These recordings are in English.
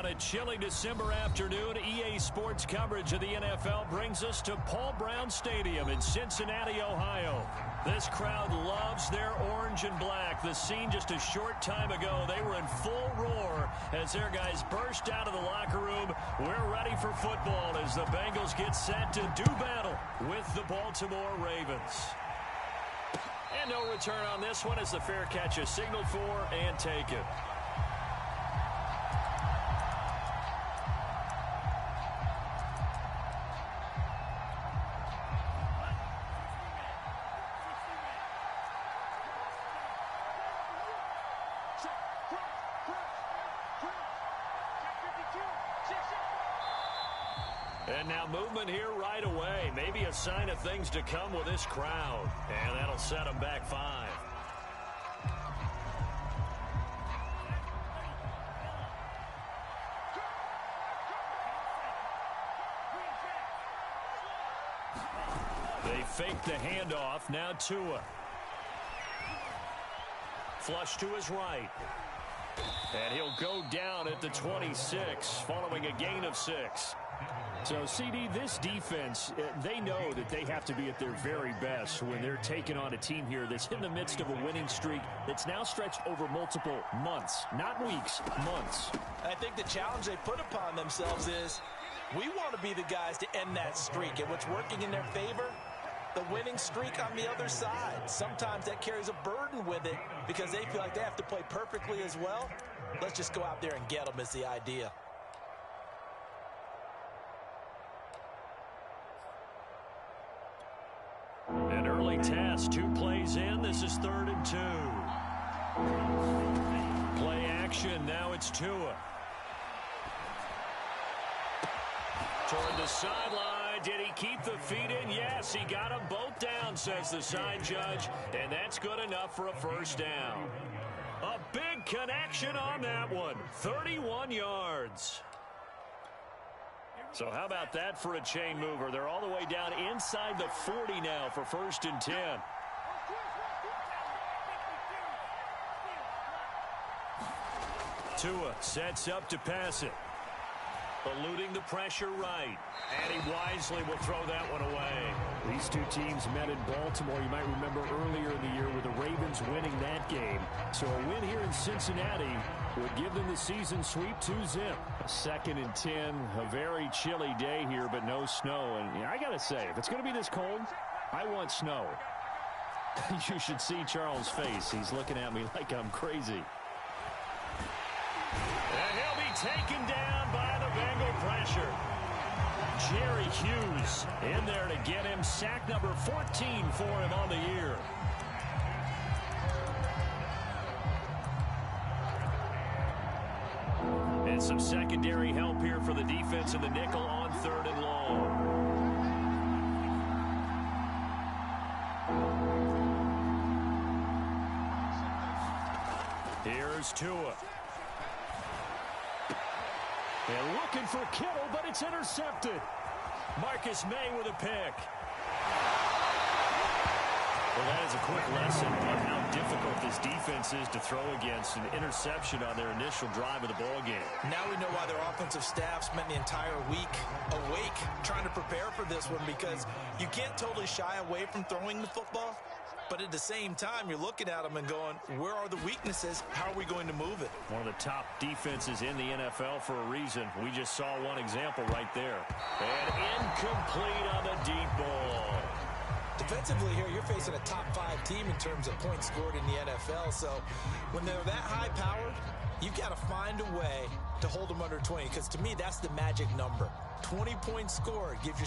On a chilly December afternoon, EA Sports coverage of the NFL brings us to Paul Brown Stadium in Cincinnati, Ohio. This crowd loves their orange and black. The scene just a short time ago, they were in full roar as their guys burst out of the locker room. We're ready for football as the Bengals get set to do battle with the Baltimore Ravens. And no return on this one as the fair catch is signaled for and taken. And now movement here right away. Maybe a sign of things to come with this crowd. And that'll set them back 5. They fake the handoff. Now Tua. Flush to his right. And he'll go down at the 26 following a gain of 6. So, CD, this defense, they know that they have to be at their very best when they're taking on a team here that's in the midst of a winning streak that's now stretched over multiple months, not weeks, months. I think the challenge they put upon themselves is we want to be the guys to end that streak. And what's working in their favor? The winning streak on the other side. Sometimes that carries a burden with it because they feel like they have to play perfectly as well. Let's just go out there and get them is the idea. An early test, 2 plays in. This is 3rd and 2. Play action. Now it's Tua. Toward the sideline. Did he keep the feet in? Yes, he got them both down, says the side judge. And that's good enough for a first down. A big connection on that one. 31 yards. So how about that for a chain mover? They're all the way down inside the 40 now for 1st and 10. Tua sets up to pass it. Eluding the pressure right. And he wisely will throw that one away. These two teams met in Baltimore. You might remember earlier in the year with the Ravens winning that game. So a win here in Cincinnati would give them the season sweep 2-zip. 2nd and 10, a very chilly day here, but no snow. And I got to say, if it's going to be this cold, I want snow. You should see Charles' face. He's looking at me like I'm crazy. And he'll be taken down by the Bengal pressure. Jerry Hughes in there to get him. Sack number 14 for him on the year. And some secondary help here for the defense in the nickel on 3rd and long. Here's Tua. And looking for Kittle, but it's intercepted. Marcus May with a pick. Well, that is a quick lesson on how difficult this defense is to throw against. An interception on their initial drive of the ball game. Now we know why their offensive staff spent the entire week awake trying to prepare for this one, because you can't totally shy away from throwing the football. But at the same time, you're looking at them and going, where are the weaknesses? How are we going to move it? One of the top defenses in the NFL for a reason. We just saw one example right there. And incomplete on the deep ball. Defensively here, you're facing a top 5 team in terms of points scored in the NFL. So when they're that high-powered, you've got to find a way to hold them under 20, because to me, that's the magic number. 20 points scored, you give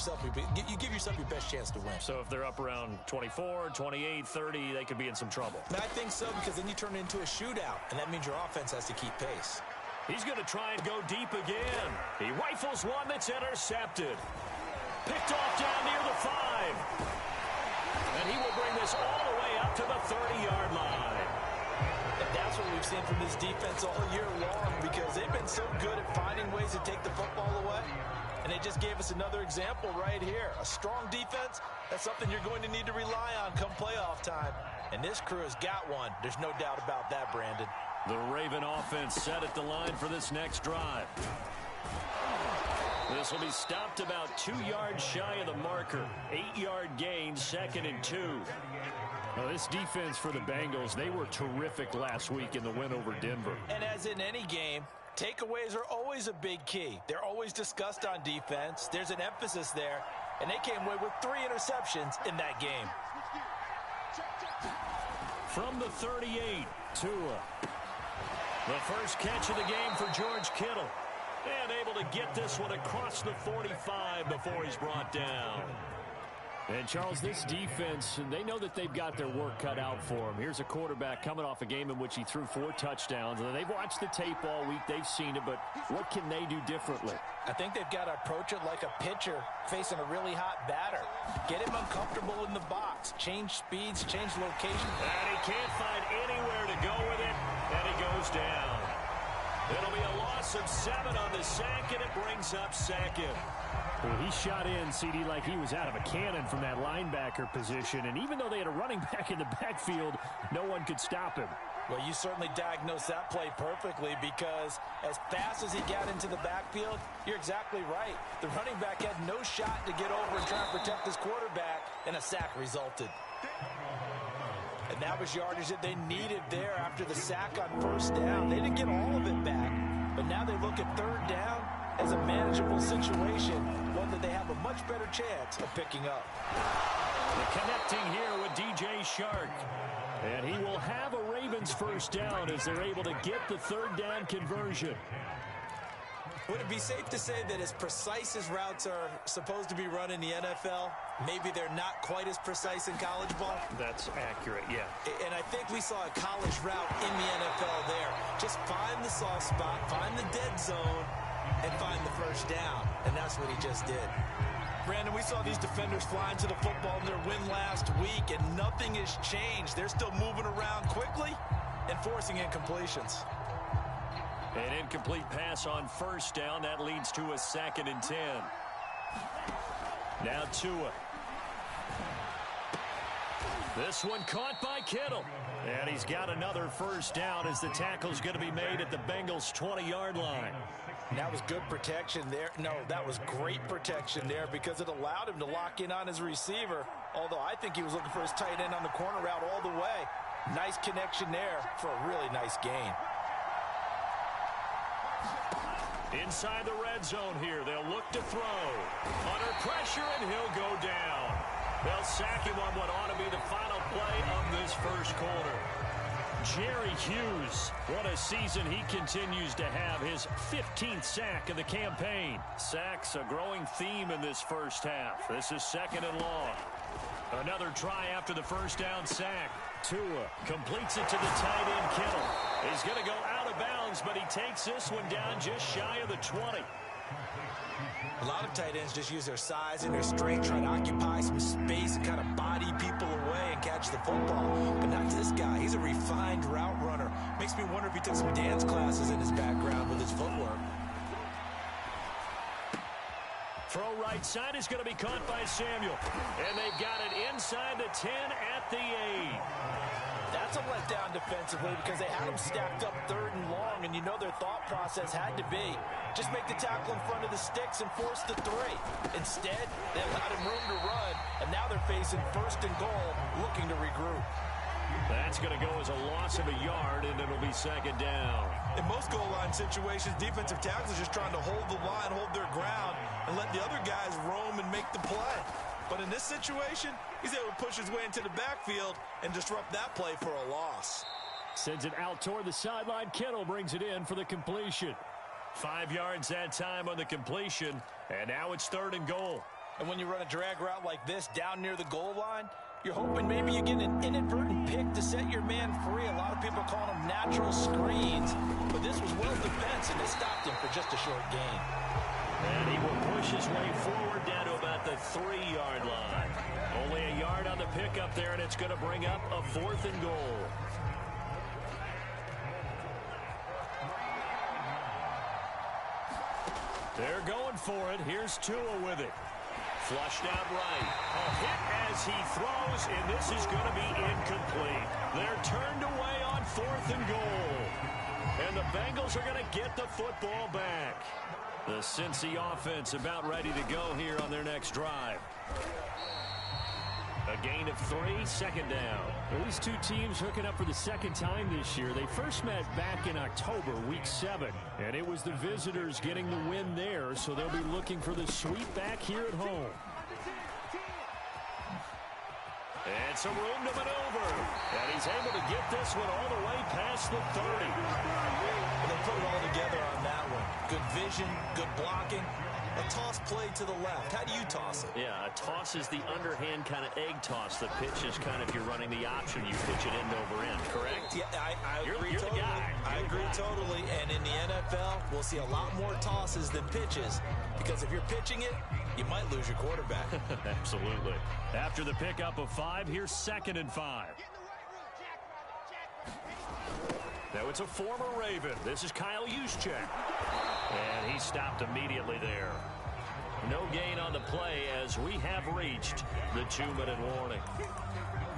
yourself your best chance to win. So if they're up around 24, 28, 30, they could be in some trouble. And I think so, because then you turn it into a shootout, and that means your offense has to keep pace. He's going to try and go deep again. He rifles one that's intercepted. Picked off down near the 5. And he will bring this all the way up to the 30-yard line. And that's what we've seen from this defense all year long, because they've been so good at finding ways to take the football away. And they just gave us another example right here. A strong defense, that's something you're going to need to rely on come playoff time. And this crew has got one. There's no doubt about that, Brandon. The Raven offense set at the line for this next drive. This will be stopped about 2 yards shy of the marker. 8-yard gain, 2nd and 2. Well, this defense for the Bengals, they were terrific last week in the win over Denver. And as in any game, takeaways are always a big key. They're always discussed on defense. There's an emphasis there, and they came away with 3 interceptions in that game. From the 38, Tua. The first catch of the game for George Kittle. And able to get this one across the 45 before he's brought down. And, Charles, this defense, they know that they've got their work cut out for them. Here's a quarterback coming off a game in which he threw 4 touchdowns. And they've watched the tape all week. They've seen it, but what can they do differently? I think they've got to approach it like a pitcher facing a really hot batter. Get him uncomfortable in the box. Change speeds, change location. And he can't find anywhere to go with it, and he goes down. It'll be a loss of 7 on the sack, and it brings up 2nd. Well, he shot in, CD, like he was out of a cannon from that linebacker position. And even though they had a running back in the backfield, no one could stop him. Well, you certainly diagnosed that play perfectly, because as fast as he got into the backfield, you're exactly right. The running back had no shot to get over and try and protect his quarterback, and a sack resulted. And that was yardage that they needed there after the sack on 1st down. They didn't get all of it back, but now they look at 3rd down as a manageable situation, one that they have a much better chance of picking up. The connecting here with DJ Shark. And he will have a Ravens 1st down as they're able to get the 3rd down conversion. Would it be safe to say that as precise as routes are supposed to be run in the NFL, maybe they're not quite as precise in college ball? That's accurate, yeah. And I think we saw a college route in the NFL there. Just find the soft spot, find the dead zone, and find the 1st down. And that's what he just did. Brandon, we saw these defenders flying to the football in their win last week, and nothing has changed. They're still moving around quickly and forcing incompletions. An incomplete pass on 1st down. That leads to a 2nd and 10. Now Tua. This one caught by Kittle. And he's got another 1st down as the tackle's going to be made at the Bengals' 20-yard line. That was good protection there. No, that was great protection there, because it allowed him to lock in on his receiver, although I think he was looking for his tight end on the corner route all the way. Nice connection there for a really nice gain. Inside the red zone here, they'll look to throw. Under pressure, and he'll go down. They'll sack him on what ought to be the final play of this 1st quarter. Jerry Hughes, what a season he continues to have. His 15th sack of the campaign. Sacks a growing theme in this 1st half. This is 2nd and long. Another try after the 1st down sack. Tua completes it to the tight end, Kittle. He's going to go out of bounds, but he takes this one down just shy of the 20. A lot of tight ends just use their size and their strength, try to occupy some space and kind of body people away and catch the football. But not this guy. He's a refined route runner. Makes me wonder if he took some dance classes in his background with his footwork. Throw right side is going to be caught by Samuel. And they've got it inside the 10 at the 8. That's a letdown defensively, because they had him stacked up 3rd and long, and you know their thought process had to be just make the tackle in front of the sticks and force the 3. Instead, they allowed him room to run, and now they're facing 1st and goal, looking to regroup. That's going to go as a loss of a yard, and it'll be 2nd down. In most goal line situations, defensive tackles are just trying to hold the line, hold their ground, and let the other guys roam and make the play. But in this situation, he's able to push his way into the backfield and disrupt that play for a loss. Sends it out toward the sideline. Kittle brings it in for the completion. 5 yards that time on the completion, and now it's 3rd and goal. And when you run a drag route like this down near the goal line, you're hoping maybe you get an inadvertent pick to set your man free. A lot of people call them natural screens, but this was well defense, and it stopped him for just a short gain. And he will push his way forward down to about the 3-yard line. Only a yard on the pickup there, and it's going to bring up a 4th and goal. They're going for it. Here's Tua with it. Flushed out right. A hit as he throws, and this is going to be incomplete. They're turned away on 4th and goal. And the Bengals are going to get the football back. The Cincy offense about ready to go here on their next drive. A gain of 3, 2nd down. Well, these two teams hooking up for the second time this year. They first met back in October, week 7. And it was the visitors getting the win there, so they'll be looking for the sweep back here at home. And some room to maneuver. And he's able to get this one all the way past the 30. They put it all together on that one. Good vision, good blocking. A toss play to the left. How do you toss it? Yeah, a toss is the underhand kind of egg toss. The pitch is kind of if you're running the option, you pitch it end over end, correct? Yeah, I agree you're totally. The guy. I agree totally. And in the NFL, we'll see a lot more tosses than pitches. Because if you're pitching it, you might lose your quarterback. Absolutely. After the pickup of 5, here's 2nd and 5. Now it's a former Raven. This is Kyle Juszczyk. And he stopped immediately there. No gain on the play as we have reached the 2-minute warning.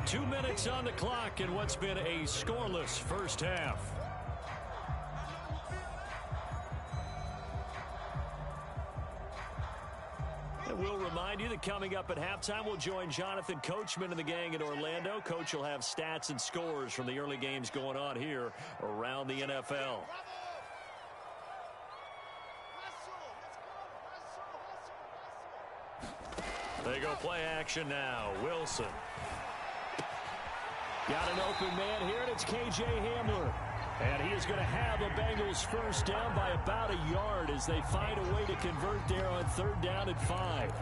2 minutes on the clock in what's been a scoreless first half. And we'll remind you that coming up at halftime, we'll join Jonathan Coachman and the gang in Orlando. Coach will have stats and scores from the early games going on here around the NFL. They go play action now. Wilson. Got an open man here, and it's K.J. Hamler. And he is going to have a Bengals first down by about a yard as they find a way to convert there on 3rd down and 5.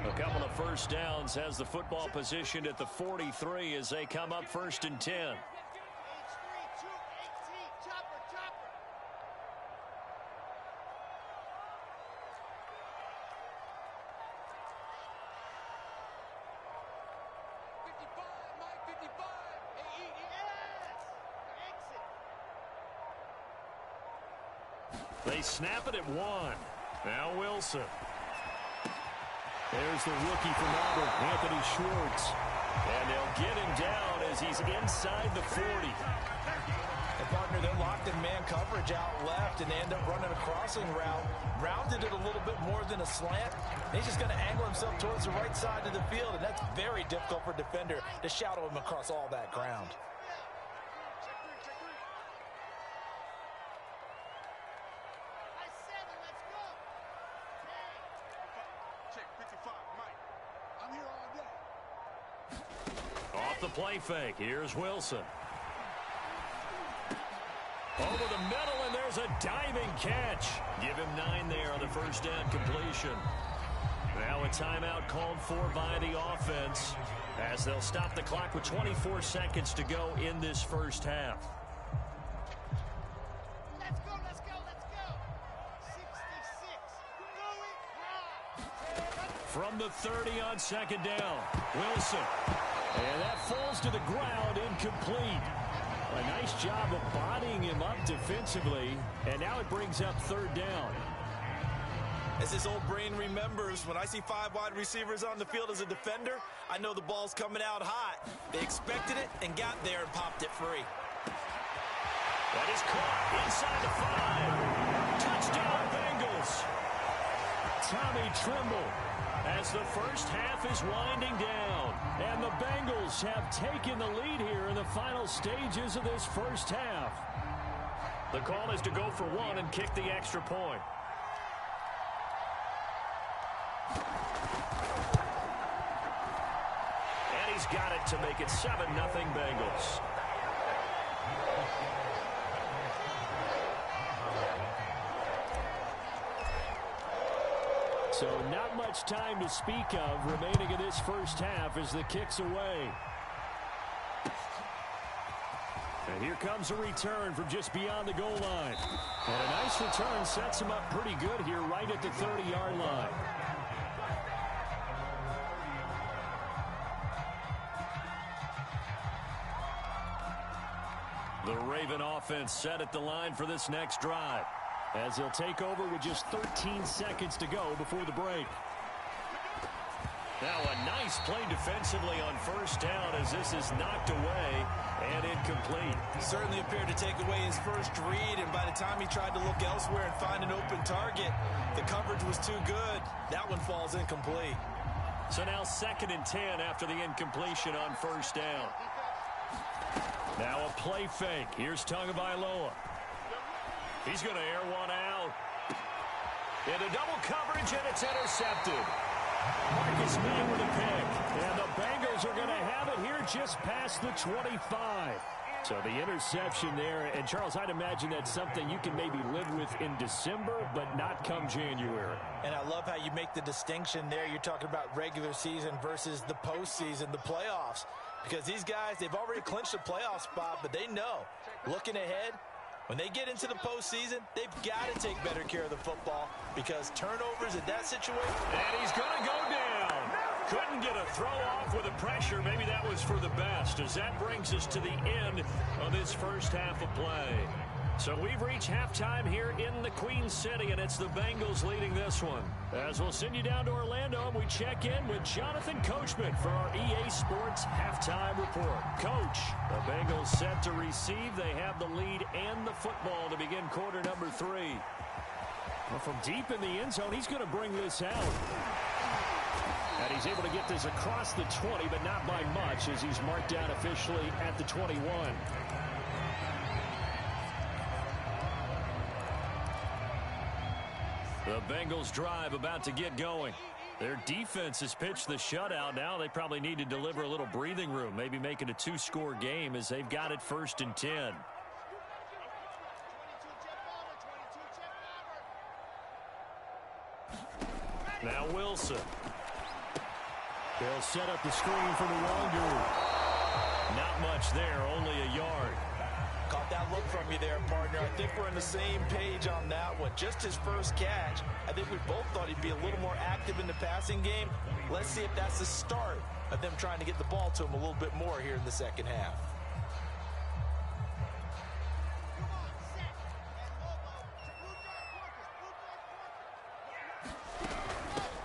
A couple of first downs has the football positioned at the 43 as they come up 1st and 10. They snap it at 1. Now Wilson. There's the rookie from Auburn, Anthony Schwartz. And they'll get him down as he's inside the 40. And partner, they're locked in man coverage out left, and they end up running a crossing route. Rounded it a little bit more than a slant. He's just going to angle himself towards the right side of the field, and that's very difficult for a defender to shadow him across all that ground. Off the play fake. Here's Wilson. Over the middle, and there's a diving catch. Give him 9 there on the first down completion. Now a timeout called for by the offense as they'll stop the clock with 24 seconds to go in this first half. Let's go, let's go, let's go. 66. From the 30 on 2nd down, Wilson. And that falls to the ground, incomplete. A nice job of bodying him up defensively, and now it brings up 3rd down. As his old brain remembers, when I see 5 wide receivers on the field as a defender, I know the ball's coming out hot. They expected it and got there and popped it free. That is caught inside the 5. Touchdown, Bengals. Tommy Tremble as the first half is winding down. And the Bengals have taken the lead here in the final stages of this first half. The call is to go for 1 and kick the extra point. And he's got it to make it 7-0 Bengals. So not much time to speak of remaining in this first half as the kick's away. And here comes a return from just beyond the goal line. And a nice return sets him up pretty good here right at the 30-yard line. The Raven offense set at the line for this next drive. as he'll take over with just 13 seconds to go before the break. Now a nice play defensively on first down as this is knocked away and incomplete. Certainly appeared to take away his first read, and by the time he tried to look elsewhere and find an open target, the coverage was too good. That one falls incomplete. So now 2nd and 10 after the incompletion on first down. Now a play fake. Here's Tagovailoa. He's going to air one out. Into double coverage, and it's intercepted. Marcus May with a pick. And the Bengals are going to have it here just past the 25. So the interception there. And, Charles, I'd imagine that's something you can maybe live with in December, but not come January. And I love how you make the distinction there. You're talking about regular season versus the postseason, the playoffs. Because these guys, they've already clinched a playoff spot, but they know, looking ahead, when they get into the postseason, they've got to take better care of the football because turnovers in that situation. And he's going to go down. Couldn't get a throw off with the pressure. Maybe that was for the best, as that brings us to the end of this first half of play. So we've reached halftime here in the Queen City, and it's the Bengals leading this one. As we'll send you down to Orlando, and we check in with Jonathan Coachman for our EA Sports Halftime Report. Coach, the Bengals set to receive. They have the lead and the football to begin quarter number 3. Well, from deep in the end zone, he's going to bring this out. And he's able to get this across the 20, but not by much, as he's marked down officially at the 21. The Bengals drive about to get going. Their defense has pitched the shutout. Now they probably need to deliver a little breathing room, maybe make it a 2-score game as they've got it 1st and 10. Now Wilson. They'll set up the screen for Nwangu. Not much there, only a yard. Caught that look from you there, partner. I think we're on the same page on that one. Just his first catch. I think we both thought he'd be a little more active in the passing game. Let's see if that's the start of them trying to get the ball to him a little bit more here in the second half.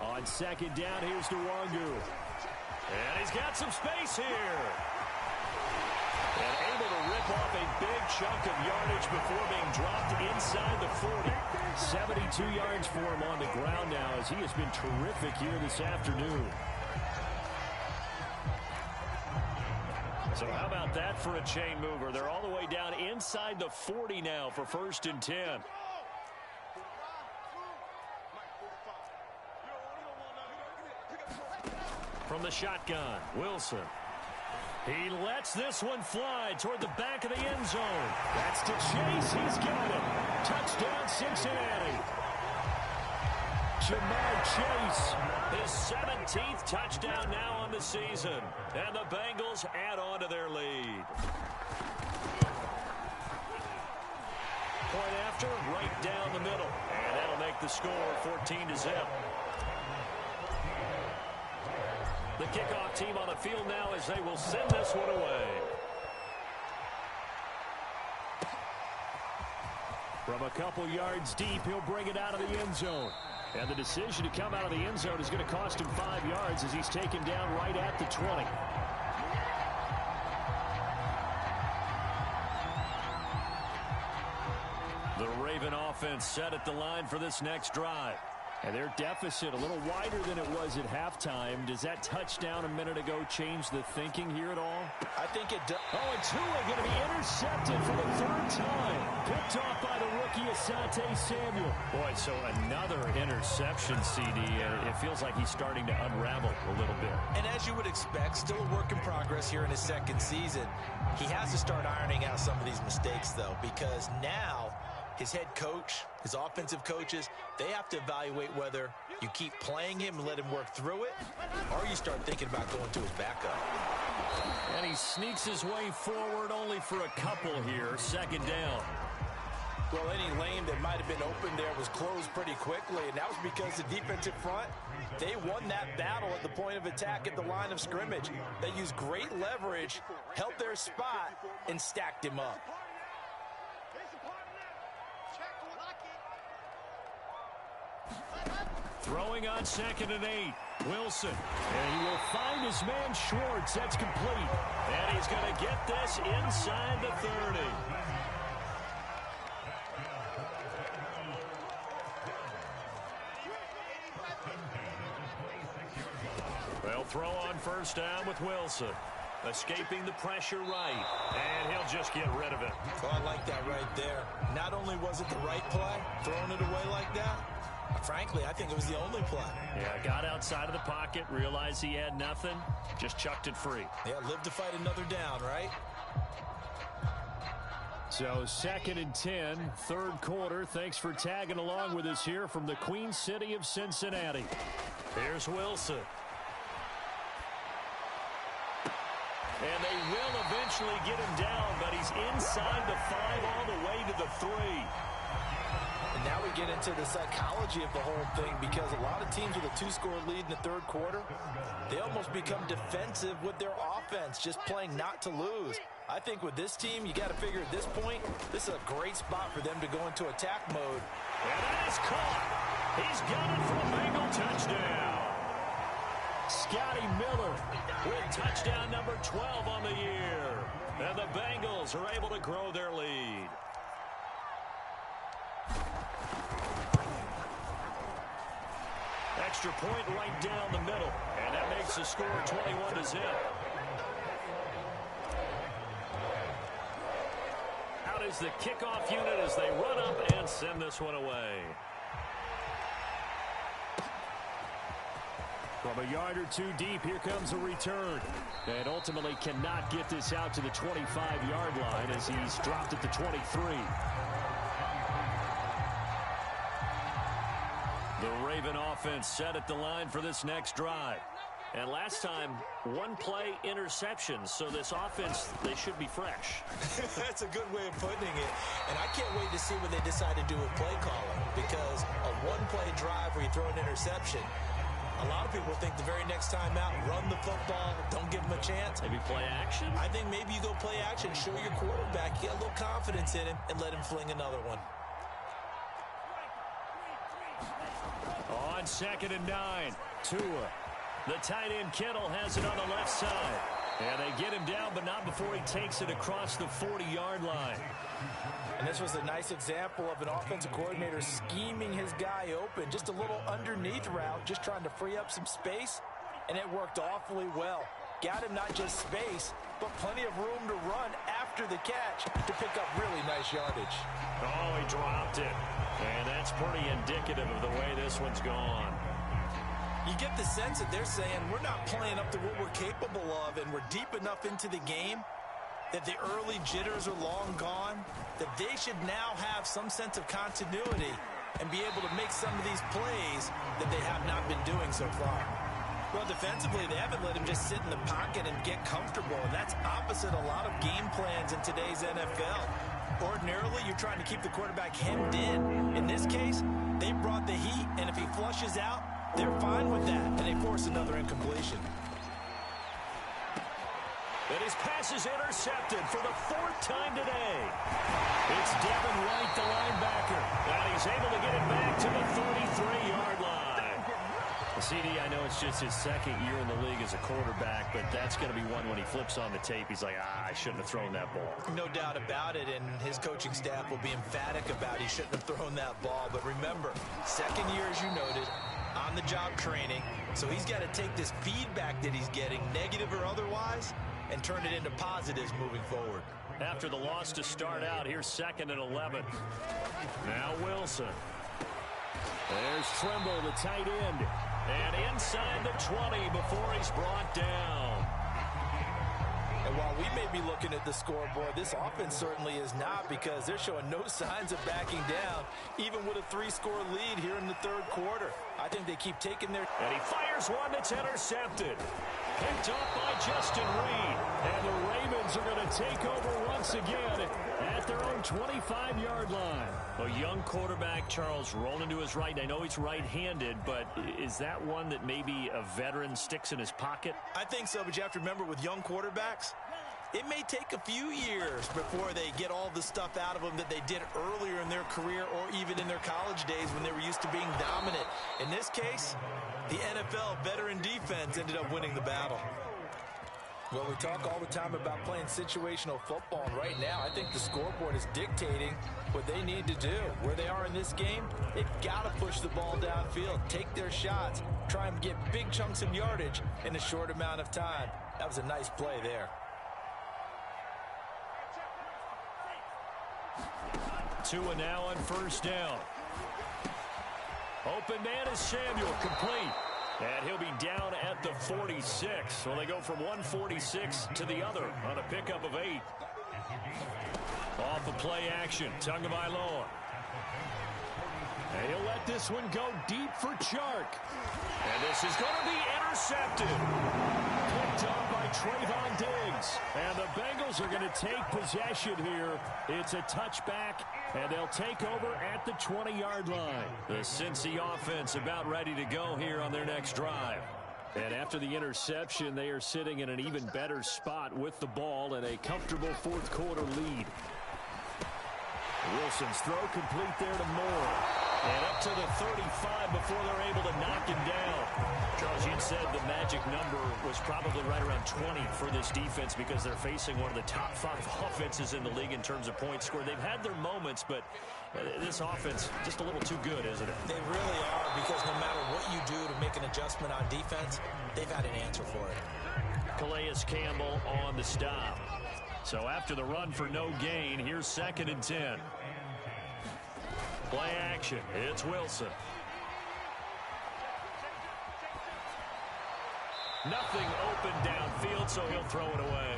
On 2nd down, here's Nwangu. And he's got some space here. And able to rip off a big chunk of yardage before being dropped inside the 40. 72 yards for him on the ground now, as he has been terrific here this afternoon. So how about that for a chain mover? They're all the way down inside the 40 now for 1st and 10. From the shotgun, Wilson. He lets this one fly toward the back of the end zone. That's to Chase. He's got it. Touchdown, Cincinnati. Jamar Chase, his 17th touchdown now on the season. And the Bengals add on to their lead. Point after, right down the middle. And that'll make the score 14-0. The kickoff team on the field now as they will send this one away. From a couple yards deep, he'll bring it out of the end zone. And the decision to come out of the end zone is going to cost him 5 yards as he's taken down right at the 20. The Raven offense set at the line for this next drive. And their deficit a little wider than it was at halftime. Does that touchdown a minute ago change the thinking here at all? I think it does. Oh, and Tua going to be intercepted for the 3rd time. Picked off by the rookie Asante Samuel. Boy, so another interception, CD. It feels like he's starting to unravel a little bit. And as you would expect, still a work in progress here in his 2nd season. He has to start ironing out some of these mistakes, though, because now his head coach, his offensive coaches, they have to evaluate whether you keep playing him and let him work through it, or you start thinking about going to his backup. And he sneaks his way forward only for a couple here. 2nd down. Well, any lane that might have been open there was closed pretty quickly, and that was because the defensive front, they won that battle at the point of attack at the line of scrimmage. They used great leverage, held their spot, and stacked him up. Throwing on 2nd and 8. Wilson. And he will find his man Schwartz. That's complete. And he's going to get this inside the 30. They'll throw on 1st down with Wilson. Escaping the pressure right. And he'll just get rid of it. Oh, I like that right there. Not only was it the right play, throwing it away like that, frankly, I think it was the only play. Yeah, got outside of the pocket, realized he had nothing, just chucked it free. Yeah, live to fight another down, right? So 2nd and 10, 3rd quarter. Thanks for tagging along with us here from the Queen City of Cincinnati. Here's Wilson. And they will eventually get him down, but he's inside the 5 all the way to the 3. And now we get into the psychology of the whole thing, because a lot of teams with a 2-score lead in the 3rd quarter, they almost become defensive with their offense, just playing not to lose. I think with this team, you got to figure at this point, this is a great spot for them to go into attack mode. And that is caught. He's got it for a Bengal touchdown. Scotty Miller with touchdown number 12 on the year. And the Bengals are able to grow their lead. Extra point right down the middle. And that makes the score 21-0. Out is the kickoff unit as they run up and send this one away. From a yard or two deep, here comes a return. And ultimately cannot get this out to the 25-yard line as he's dropped at the 23. The Raven offense set at the line for this next drive. And last time, 1-play interceptions. So this offense, they should be fresh. That's a good way of putting it. And I can't wait to see what they decide to do with play calling. Because a 1-play drive where you throw an interception, a lot of people think the very next time out, run the football, don't give him a chance. Maybe play action? I think maybe you go play action, show your quarterback, get a little confidence in him, and let him fling another one. On 2nd and 9, Tua. The tight end Kittle has it on the left side. And they get him down, but not before he takes it across the 40-yard line. And this was a nice example of an offensive coordinator scheming his guy open. Just a little underneath route, just trying to free up some space. And it worked awfully well. Got him not just space, but plenty of room to run after the catch to pick up really nice yardage. Oh, he dropped it. And that's pretty indicative of the way this one's gone. You get the sense that they're saying we're not playing up to what we're capable of, and we're deep enough into the game that the early jitters are long gone, that they should now have some sense of continuity and be able to make some of these plays that they have not been doing so far. Well, defensively, they haven't let him just sit in the pocket and get comfortable, and that's opposite a lot of game plans in today's NFL. Ordinarily, you're trying to keep the quarterback hemmed in. In this case, they brought the heat, and if he flushes out, they're fine with that, and they force another incompletion. And his pass is intercepted for the 4th time today. It's Devin White, the linebacker, and he's able to get it back to the 33-yard line. CD, I know it's just his 2nd year in the league as a quarterback, but that's going to be one when he flips on the tape. He's like, I shouldn't have thrown that ball. No doubt about it, and his coaching staff will be emphatic about he shouldn't have thrown that ball. But remember, 2nd year, as you noted, on-the-job training, so he's got to take this feedback that he's getting, negative or otherwise, and turn it into positives moving forward. After the loss to start out, here's 2nd and 11. Now Wilson. There's Trimble, the tight end. And inside the 20 before he's brought down. And while we may be looking at the scoreboard, this offense certainly is not, because they're showing no signs of backing down, even with a 3-score lead here in the 3rd quarter. I think they keep taking their... And he fires one that's intercepted. Picked up by Justin Reed. And the Ravens are going to take over once again at their own 25-yard line. A young quarterback, Charles, rolling to his right. I know he's right-handed, but is that one that maybe a veteran sticks in his pocket? I think so, but you have to remember with young quarterbacks, It may take a few years before they get all the stuff out of them that they did earlier in their career or even in their college days when they were used to being dominant. In this case, the NFL veteran defense ended up winning the battle. Well, we talk all the time about playing situational football, and right now I think the scoreboard is dictating what they need to do. Where they are in this game, they've got to push the ball downfield, take their shots, try and get big chunks of yardage in a short amount of time. That was a nice play there. Tua now on first down. Open man is Samuel, complete. And he'll be down at the 46. So they go from 146 to the other on a pickup of 8. Off of play action, Tagovailoa. And he'll let this one go deep for Chark. And this is going to be intercepted. Picked up by Trayvon Diggs. And the Bengals are going to take possession here. It's a touchback, and they'll take over at the 20-yard line. The Cincy offense about ready to go here on their next drive. And after the interception, they are sitting in an even better spot with the ball and a comfortable fourth quarter lead. Wilson's throw complete there to Moore. And up to the 35 before they're able to knock him down. Charles, you'd said the magic number was probably right around 20 for this defense because they're facing one of the top 5 offenses in the league in terms of points scored. They've had their moments, but this offense just a little too good, isn't it? They really are, because no matter what you do to make an adjustment on defense, they've had an answer for it. Calais Campbell on the stop. So after the run for no gain, here's 2nd and 10. Play action. It's Wilson. Nothing open downfield, so he'll throw it away.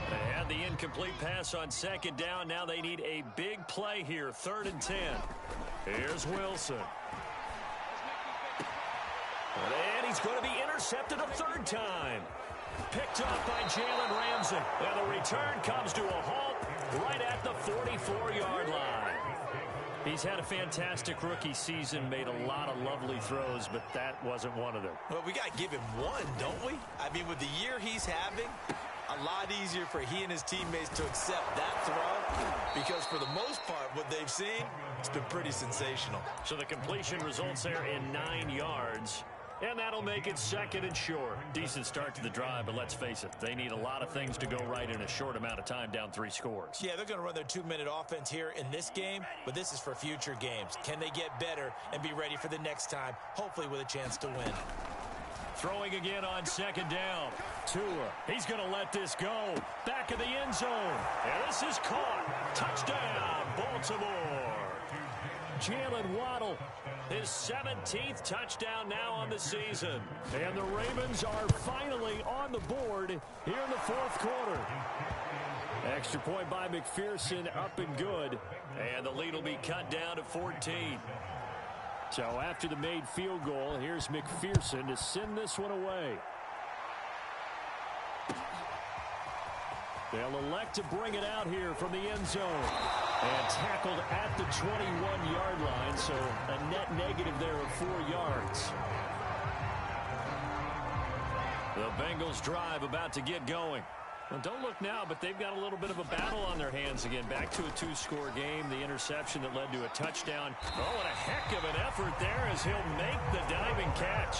They had the incomplete pass on 2nd down. Now they need a big play here. 3rd and 10. Here's Wilson. And he's going to be intercepted a 3rd time. Picked up by Jalen Ramsey. And the return comes to a halt right at the 44-yard line. He's had a fantastic rookie season, made a lot of lovely throws, but that wasn't one of them. Well, we got to give him one, don't we? I mean, with the year he's having, a lot easier for he and his teammates to accept that throw, because for the most part, what they've seen, it's been pretty sensational. So the completion results there in 9 yards. And that'll make it 2nd and short. Decent start to the drive, but let's face it, they need a lot of things to go right in a short amount of time, down 3 scores. Yeah, they're going to run their 2-minute offense here in this game, but this is for future games. Can they get better and be ready for the next time, hopefully with a chance to win? Throwing again on 2nd down. Tua, he's going to let this go. Back of the end zone. And this is caught. Touchdown, Baltimore. Jalen Waddle, his 17th touchdown now on the season. And the Ravens are finally on the board here in the 4th quarter. Extra point by McPherson, up and good. And the lead will be cut down to 14. So after the made field goal, here's McPherson to send this one away. They'll elect to bring it out here from the end zone. And tackled at the 21-yard line, so a net negative there of 4 yards. The Bengals drive about to get going. Well, don't look now, but they've got a little bit of a battle on their hands again. Back to a 2-score game. The interception that led to a touchdown. Oh, and a heck of an effort there as he'll make the diving catch.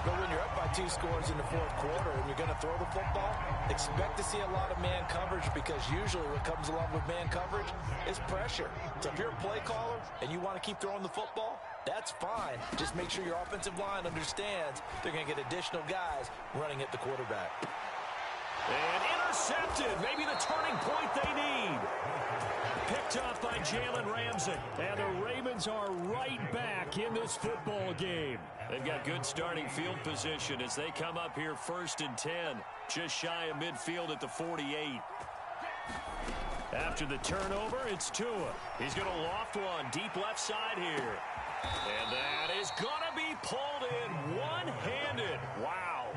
But when you're up by 2 scores in the 4th quarter and you're going to throw the football, expect to see a lot of man coverage, because usually what comes along with man coverage is pressure. So if you're a play caller and you want to keep throwing the football, that's fine. Just make sure your offensive line understands they're going to get additional guys running at the quarterback. And intercepted. Maybe the turning point they need. Picked up by Jalen Ramsey. And the Ravens are right back in this football game. They've got good starting field position as they come up here 1st and 10. Just shy of midfield at the 48. After the turnover, it's Tua. He's going to loft one deep left side here. And that is going to be pulled in one-handed. Wow.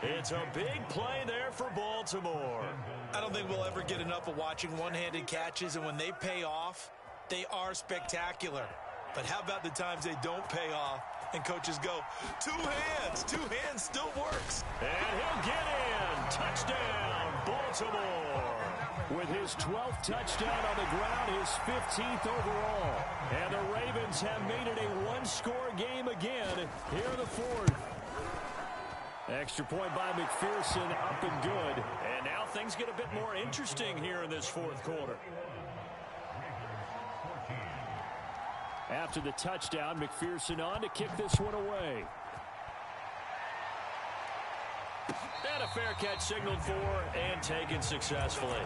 It's a big play there for Baltimore. I don't think we'll ever get enough of watching one-handed catches, and when they pay off, they are spectacular. But how about the times they don't pay off and coaches go, two hands still works. And he'll get in. Touchdown, Baltimore. With his 12th touchdown on the ground, his 15th overall. And the Ravens have made it a one-score game again here in the fourth. Extra point by McPherson, up and good. And now things get a bit more interesting here in this fourth quarter. After the touchdown, McPherson on to kick this one away. And a fair catch signaled for and taken successfully.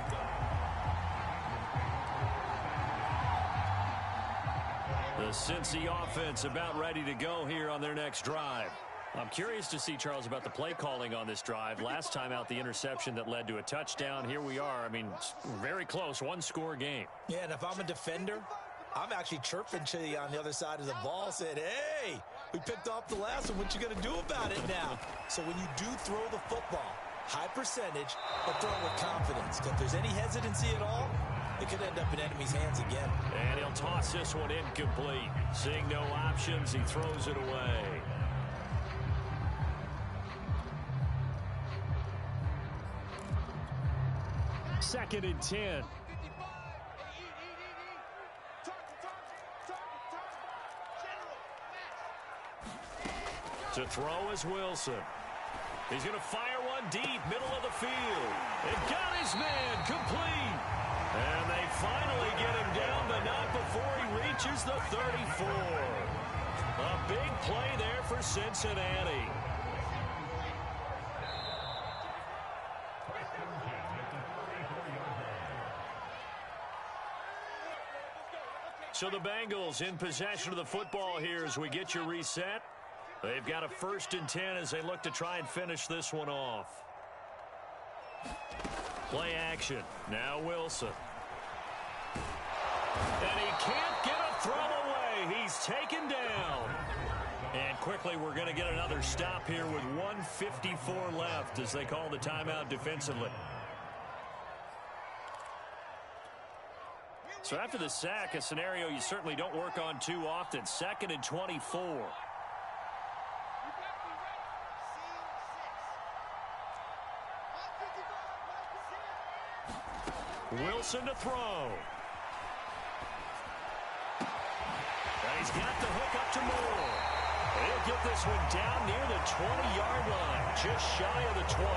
The Cincy offense about ready to go here on their next drive. I'm curious to see, Charles, about the play calling on this drive. Last time out, the interception that led to a touchdown. Here we are. I mean, very close, one-score game. Yeah, and if I'm a defender, I'm actually chirping to you on the other side of the ball, saying, hey, we picked off the last one. What you going to do about it now? So when you do throw the football, high percentage, but throw it with confidence. If there's any hesitancy at all, it could end up in enemy's hands again. And he'll toss this one incomplete. Seeing no options, he throws it away. Second and 10. To throw is Wilson. He's going to fire one deep, middle of the field. It got his man complete. And they finally get him down, but not before he reaches the 34. A big play there for Cincinnati. So the Bengals in possession of the football here as we get you reset. They've got a 1st and 10 as they look to try and finish this one off. Play action. Now Wilson. And he can't get a throw away. He's taken down. And quickly we're going to get another stop here with 1:54 left as they call the timeout defensively. So after the sack, a scenario you certainly don't work on too often. 2nd and 24. Wilson to throw. And he's got the hook up to Moore. He'll get this one down near the 20-yard line, just shy of the 20.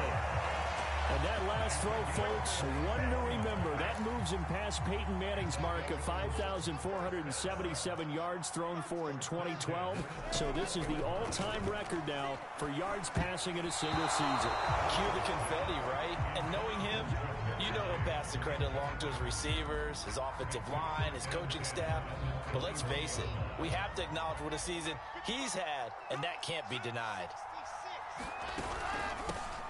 And that last throw, folks, one to remember. That moves him past Peyton Manning's mark of 5,477 yards thrown for in 2012. So this is the all-time record now for yards passing in a single season. Cue the confetti, right? And knowing him, you know he'll pass the credit along to his receivers, his offensive line, his coaching staff. But let's face it, we have to acknowledge what a season he's had, and that can't be denied.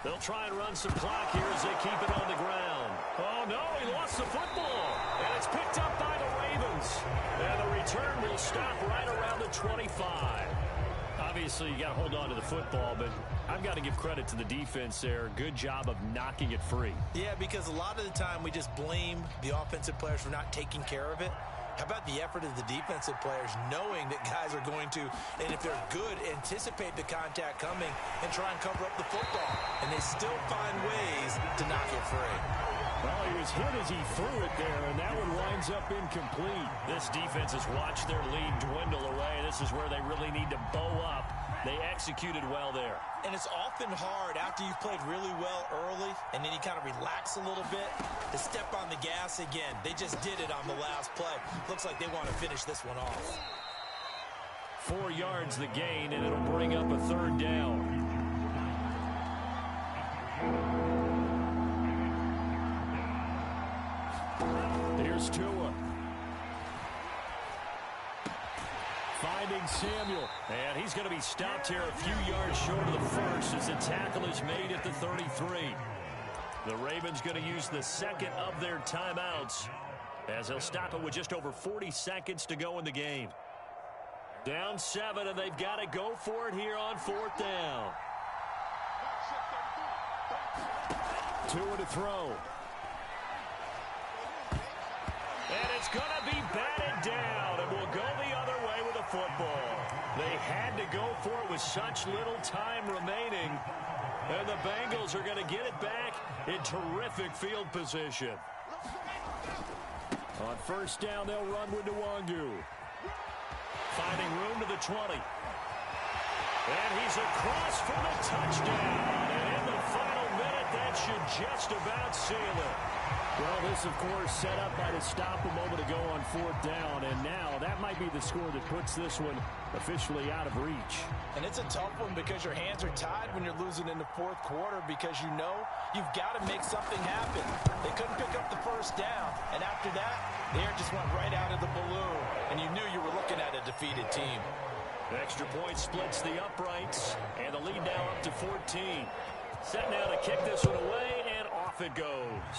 They'll try and run some clock here as they keep it on the ground. Oh, no, he lost the football. And it's picked up by the Ravens. And the return will stop right around the 25. Obviously, you got to hold on to the football, but I've got to give credit to the defense there. Good job of knocking it free. Yeah, because a lot of the time we just blame the offensive players for not taking care of it. How about the effort of the defensive players knowing that guys are going to, and if they're good, anticipate the contact coming and try and cover up the football. And they still find ways to knock it free. Well, he was hit as he threw it there, and that one winds up incomplete. This defense has watched their lead dwindle away. This is where they really need to bow up. They executed well there. And it's often hard after you've played really well early and then you kind of relax a little bit to step on the gas again. They just did it on the last play. Looks like they want to finish this one off. 4 yards the gain, and it'll bring up a 3rd down. Here's Tua. Finding Samuel. And he's going to be stopped here a few yards short of the first as the tackle is made at the 33. The Ravens going to use the second of their timeouts as they'll stop it with just over 40 seconds to go in the game. Down 7, and they've got to go for it here on 4th down. Tua to throw. And it's going to be batted down, and we'll go the other way with the football. They had to go for it with such little time remaining. And the Bengals are going to get it back in terrific field position. On first down, they'll run with Nwangu. Finding room to the 20. And he's across for the touchdown. And in the final minute, that should just about seal it. Well, this, of course, set up by the stop a moment ago on fourth down. And now that might be the score that puts this one officially out of reach. And it's a tough one because your hands are tied when you're losing in the fourth quarter because you know you've got to make something happen. They couldn't pick up the first down. And after that, the air just went right out of the balloon. And you knew you were looking at a defeated team. Extra point splits the uprights. And the lead now up to 14. Set now to kick this one away, and off it goes.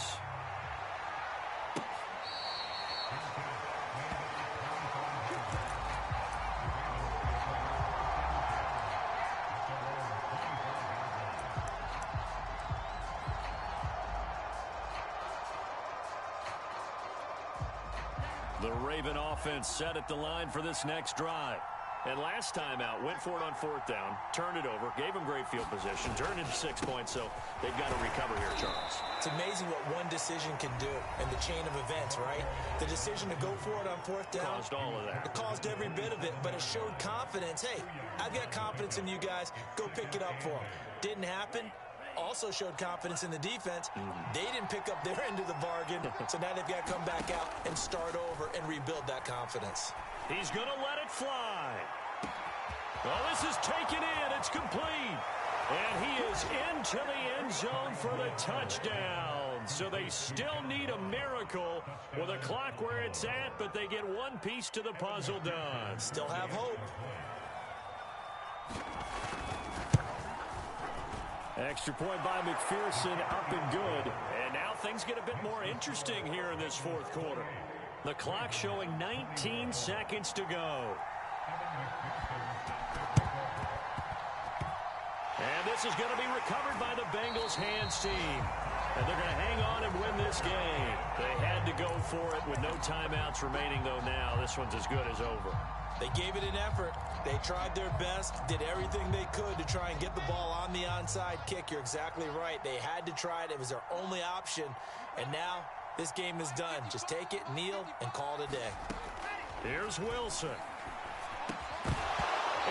The Raven offense set at the line for this next drive. And last time out, went for it on fourth down, turned it over, gave them great field position, turned into 6 points, so they've got to recover here, Charles. It's amazing what one decision can do in the chain of events, right? The decision to go for it on fourth down. Caused all of that. It caused every bit of it, but it showed confidence. Hey, I've got confidence in you guys. Go pick it up for them. Didn't happen. Also showed confidence in the defense. They didn't pick up their end of the bargain, so now they've got to come back out and start over and rebuild that confidence. He's going to let it fly. Well, this is taken in. It's complete. And he is into the end zone for the touchdown. So they still need a miracle with a clock where it's at, but they get one piece to the puzzle done. Still have hope. Extra point by McPherson, up and good. And now things get a bit more interesting here in this fourth quarter. The clock showing 19 seconds to go. And this is going to be recovered by the Bengals hands team. And they're going to hang on and win this game. They had to go for it with no timeouts remaining, though now this one's as good as over. They gave it an effort. They tried their best, did everything they could to try and get the ball on the onside kick. You're exactly right. They had to try it. It was their only option. And now this game is done. Just take it, kneel, and call it a day. Here's Wilson.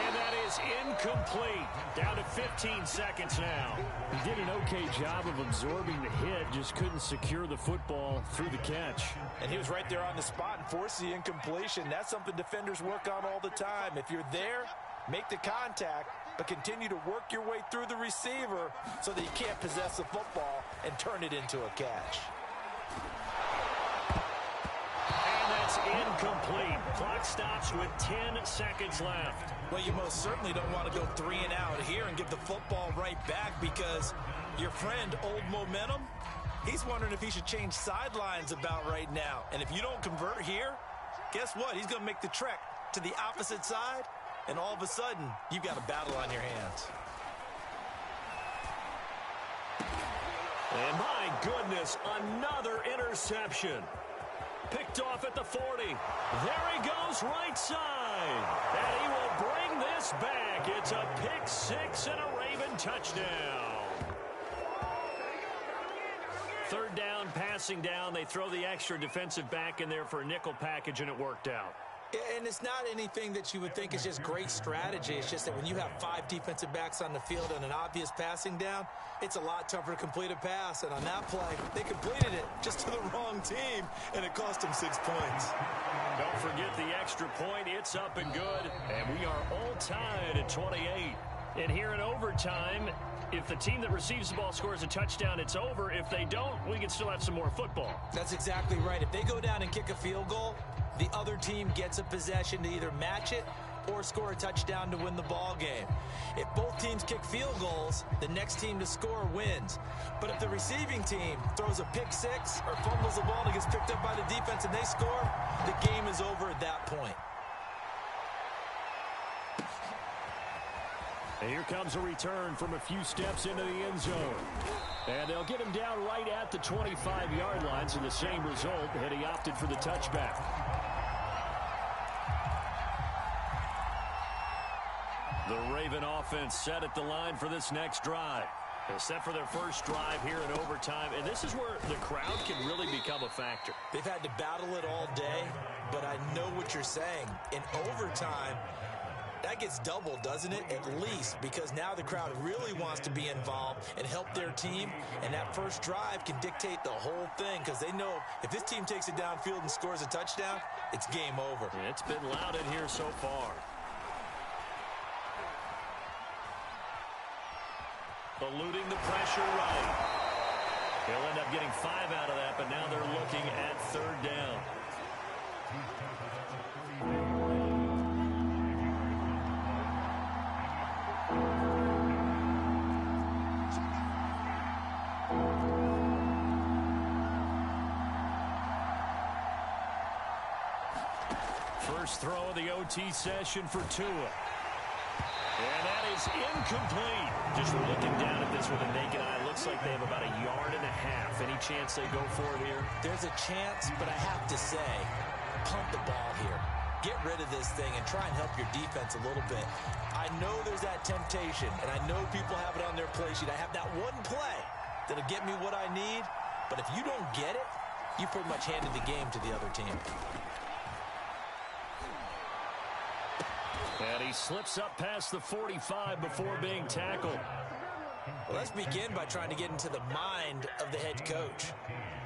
And that is incomplete. Down to 15 seconds now. He did an okay job of absorbing the hit, just couldn't secure the football through the catch. And he was right there on the spot and forced the incompletion. That's something defenders work on all the time. If you're there, make the contact, but continue to work your way through the receiver so that you can't possess the football and turn it into a catch. And that's incomplete. Clock stops with 10 seconds left. Well, you most certainly don't want to go 3 and out here and give the football right back because your friend, Old Momentum, he's wondering if he should change sidelines about right now. And if you don't convert here, guess what? He's going to make the trek to the opposite side, and all of a sudden, you've got a battle on your hands. And my goodness, another interception. Picked off at the 40. There he goes, right side. And he will bring this back. It's a pick six and a Raven touchdown. Third down, passing down. They throw the extra defensive back in there for a nickel package, and it worked out. And it's not anything that you would think is just great strategy. It's just that when you have 5 defensive backs on the field and an obvious passing down, it's a lot tougher to complete a pass. And on that play, they completed it just to the wrong team, and it cost them 6 points. Don't forget the extra point. It's up and good. And we are all tied at 28. And here in overtime, if the team that receives the ball scores a touchdown, it's over. If they don't, we can still have some more football. That's exactly right. If they go down and kick a field goal, the other team gets a possession to either match it or score a touchdown to win the ball game. If both teams kick field goals, the next team to score wins. But if the receiving team throws a pick six or fumbles the ball and it gets picked up by the defense and they score, the game is over at that point. And here comes a return from a few steps into the end zone. And they'll get him down right at the 25-yard line, so the same result, and he opted for the touchback. The Raven offense set at the line for this next drive. They're set for their first drive here in overtime, and this is where the crowd can really become a factor. They've had to battle it all day, but I know what you're saying. In overtime, that gets doubled, doesn't it? At least, because now the crowd really wants to be involved and help their team, and that first drive can dictate the whole thing because they know if this team takes it downfield and scores a touchdown, it's game over. Yeah, it's been loud in here so far. Eluding the pressure right. He'll end up getting 5 out of that, but now they're looking at third down. First throw of the OT session for Tua. And that is incomplete. Just looking down at this with a naked eye, looks like they have about 1.5 yards. Any chance they go for it here? There's a chance, but I have to say, punt the ball here. Get rid of this thing and try and help your defense a little bit. I know there's that temptation, and I know people have it on their play sheet. I have that one play that'll get me what I need, but if you don't get it, you pretty much handed the game to the other team. And he slips up past the 45 before being tackled. Well, let's begin by trying to get into the mind of the head coach.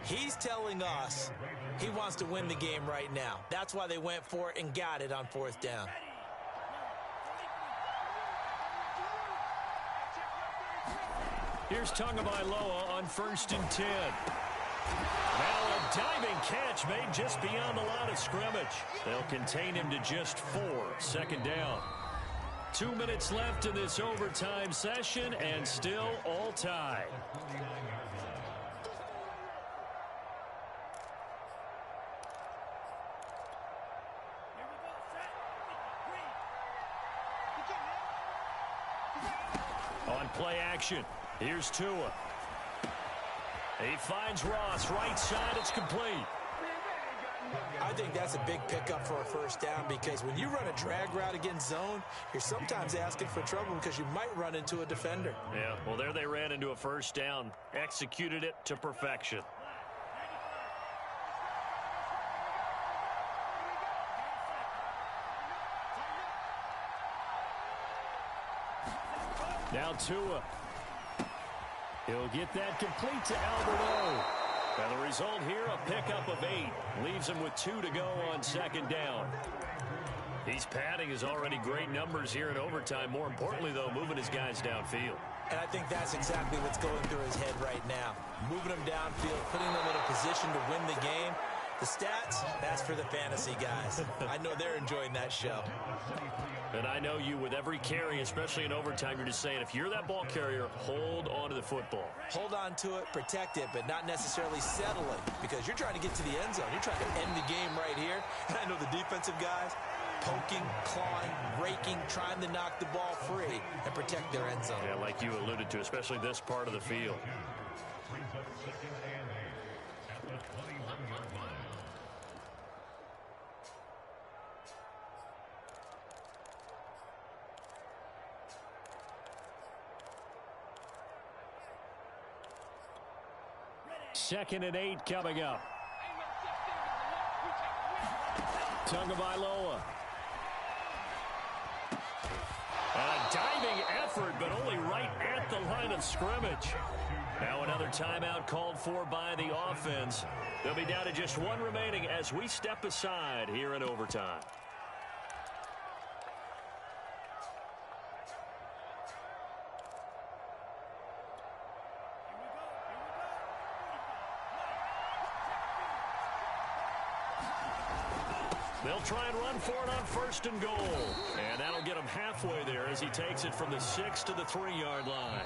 He's telling us he wants to win the game right now. That's why they went for it and got it on fourth down. Here's Tagovailoa on 1st and 10. Now a diving catch made just beyond the line of scrimmage. They'll contain him to just 4. Second down. 2 minutes left in this overtime session, and still all tied. On play action, here's Tua. He finds Ross, right side, it's complete. I think that's a big pickup for a first down because when you run a drag route against zone, you're sometimes asking for trouble because you might run into a defender. Yeah, well, there they ran into a first down, executed it to perfection. Now Tua. He'll get that complete to Alberto. And the result here, a pickup of 8. Leaves him with 2 to go on second down. He's padding his already great numbers here in overtime. More importantly, though, moving his guys downfield. And I think that's exactly what's going through his head right now. Moving them downfield, putting them in a position to win the game. The stats, that's for the fantasy guys. I know they're enjoying that show. And I know you, with every carry, especially in overtime, you're just saying, if you're that ball carrier, hold on to the football. Hold on to it, protect it, but not necessarily settle it because you're trying to get to the end zone. You're trying to end the game right here. And I know the defensive guys, poking, clawing, raking, trying to knock the ball free and protect their end zone. Yeah, like you alluded to, especially this part of the field. Second and 8 coming up. Tagovailoa. A diving effort, but only right at the line of scrimmage. Now another timeout called for by the offense. They'll be down to just 1 remaining as we step aside here in overtime. They'll try and run for it on 1st and goal. And that'll get him halfway there as he takes it from the 6 to the 3-yard line.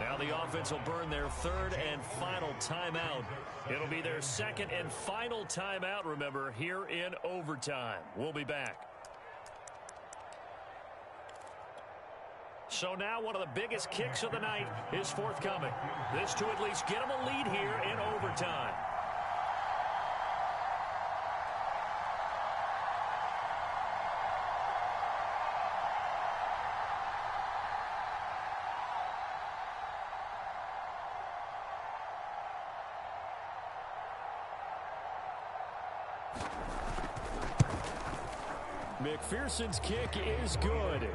Now the offense will burn their 3rd and final timeout. It'll be their 2nd and final timeout, remember, here in overtime. We'll be back. So now one of the biggest kicks of the night is forthcoming. This to at least get them a lead here in overtime. McPherson's kick is good.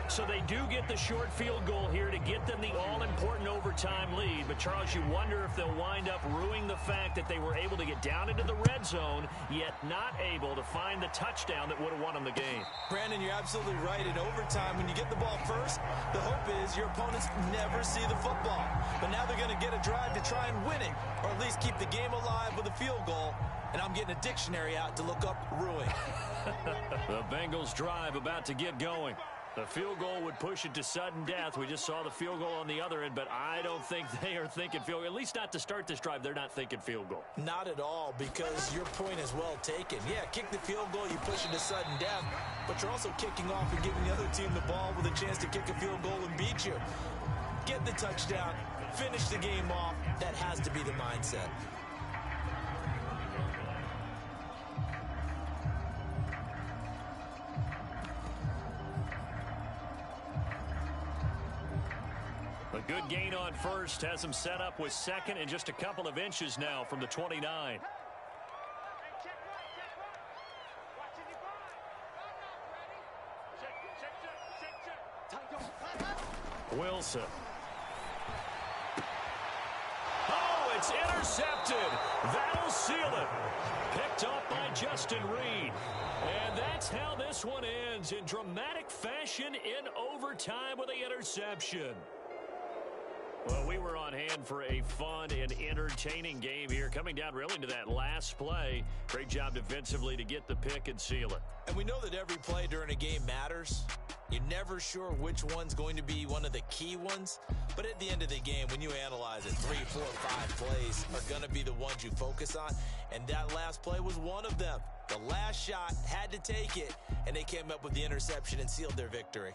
So they do get the short field goal here to get them the all-important overtime lead. But, Charles, you wonder if they'll wind up ruining the fact that they were able to get down into the red zone, yet not able to find the touchdown that would have won them the game. Brandon, you're absolutely right. In overtime, when you get the ball first, the hope is your opponents never see the football. But now they're going to get a drive to try and win it, or at least keep the game alive with a field goal. And I'm getting a dictionary out to look up ruin. The Bengals drive about to get going. The field goal would push it to sudden death. We just saw the field goal on the other end, but I don't think they are thinking field goal. At least not to start this drive. They're not thinking field goal. Not at all, because your point is well taken. Yeah, kick the field goal, you push it to sudden death, but you're also kicking off and giving the other team the ball with a chance to kick a field goal and beat you. Get the touchdown, finish the game off. That has to be the mindset. A good gain on first has him set up with second and just a couple of inches now from the 29. Wilson. Oh, it's intercepted. That'll seal it. Picked up by Justin Reed. And that's how this one ends, in dramatic fashion in overtime with the interception. Well, we were on hand for a fun and entertaining game here, coming down really to that last play. Great job defensively to get the pick and seal it. And we know that every play during a game matters. You're never sure which one's going to be one of the key ones. But at the end of the game, when you analyze it, 3, 4, 5 plays are going to be the ones you focus on. And that last play was one of them. The last shot had to take it, and they came up with the interception and sealed their victory.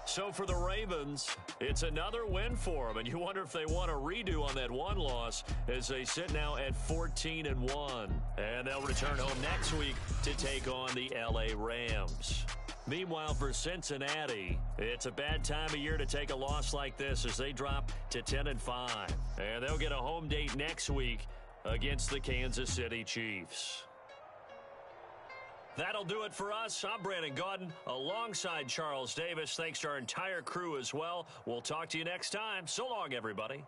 So for the Ravens, it's another win for them, and you wonder if they want a redo on that one loss as they sit now at 14-1. And they'll return home next week to take on the L.A. Rams. Meanwhile, for Cincinnati, it's a bad time of year to take a loss like this as they drop to 10-5. And they'll get a home date next week against the Kansas City Chiefs. That'll do it for us. I'm Brandon Gaudin alongside Charles Davis. Thanks to our entire crew as well. We'll talk to you next time. So long, everybody.